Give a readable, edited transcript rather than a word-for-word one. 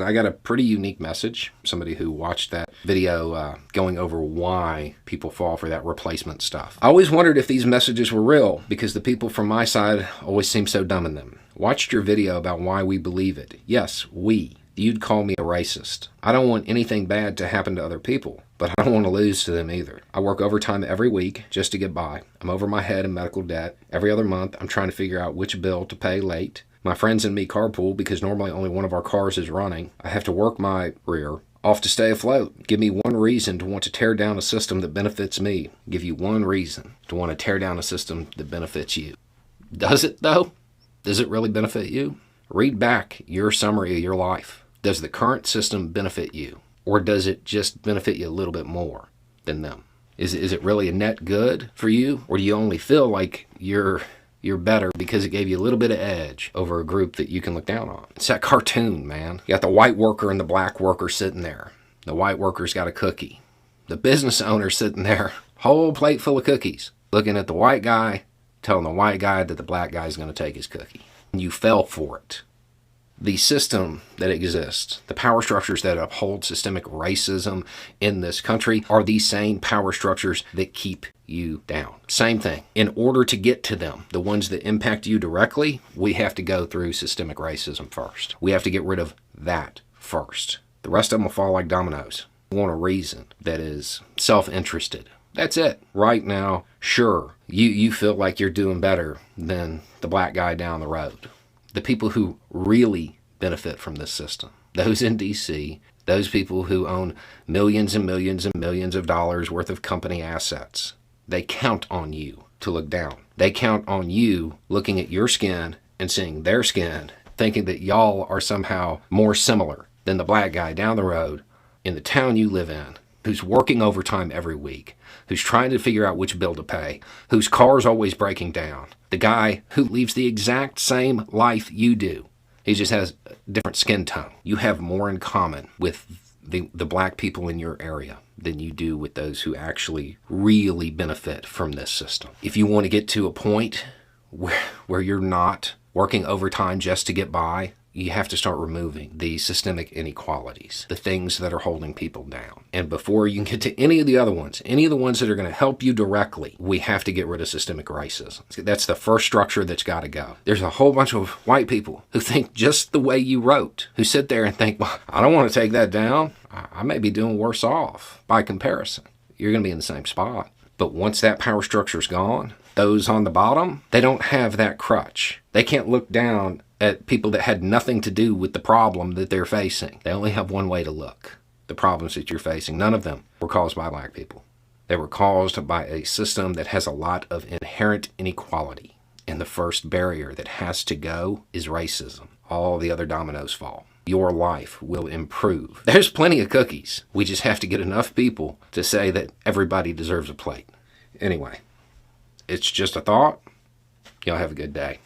I got a pretty unique message. Somebody who watched that video going over why people fall for that replacement stuff. I always wondered if these messages were real because the people from my side always seem so dumb in them. Watched your video about why we believe it. Yes, we. You'd call me a racist. I don't want anything bad to happen to other people, but I don't want to lose to them either. I work overtime every week just to get by. I'm over my head in medical debt. Every other month, I'm trying to figure out which bill to pay late. My friends and me carpool because normally only one of our cars is running. I have to work my rear off to stay afloat. Give me one reason to want to tear down a system that benefits me. Give you one reason to want to tear down a system that benefits you. Does it, though? Does it really benefit you? Read back your summary of your life. Does the current system benefit you? Or does it just benefit you a little bit more than them? Is it really a net good for you? Or do you only feel like you're better because it gave you a little bit of edge over a group that you can look down on? It's that cartoon, man. You got the white worker and the black worker sitting there. The white worker's got a cookie. The business owner sitting there, whole plate full of cookies, looking at the white guy, telling the white guy that the black guy's going to take his cookie. And you fell for it. The system that exists, the power structures that uphold systemic racism in this country are these same power structures that keep you down. Same thing. In order to get to them, the ones that impact you directly, we have to go through systemic racism first. We have to get rid of that first. The rest of them will fall like dominoes. You want a reason that is self-interested. That's it. Right now, sure, you feel like you're doing better than the black guy down the road. The people who really benefit from this system, those in D.C., those people who own millions and millions and millions of dollars worth of company assets, they count on you to look down. They count on you looking at your skin and seeing their skin, thinking that y'all are somehow more similar than the black guy down the road in the town you live in, who's working overtime every week, who's trying to figure out which bill to pay, whose car's always breaking down, the guy who leads the exact same life you do. He just has a different skin tone. You have more in common with the black people in your area than you do with those who actually really benefit from this system. If you want to get to a point where you're not working overtime just to get by, you have to start removing the systemic inequalities, the things that are holding people down. And before you can get to any of the other ones, any of the ones that are going to help you directly, we have to get rid of systemic racism. That's the first structure that's got to go. There's a whole bunch of white people who think just the way you wrote, who sit there and think, well, I don't want to take that down. I may be doing worse off by comparison. You're going to be in the same spot. But once that power structure's gone, those on the bottom, they don't have that crutch. They can't look down at people that had nothing to do with the problem that they're facing. They only have one way to look. The problems that you're facing, none of them were caused by black people. They were caused by a system that has a lot of inherent inequality. And the first barrier that has to go is racism. All the other dominoes fall. Your life will improve. There's plenty of cookies. We just have to get enough people to say that everybody deserves a plate. Anyway, it's just a thought. Y'all have a good day.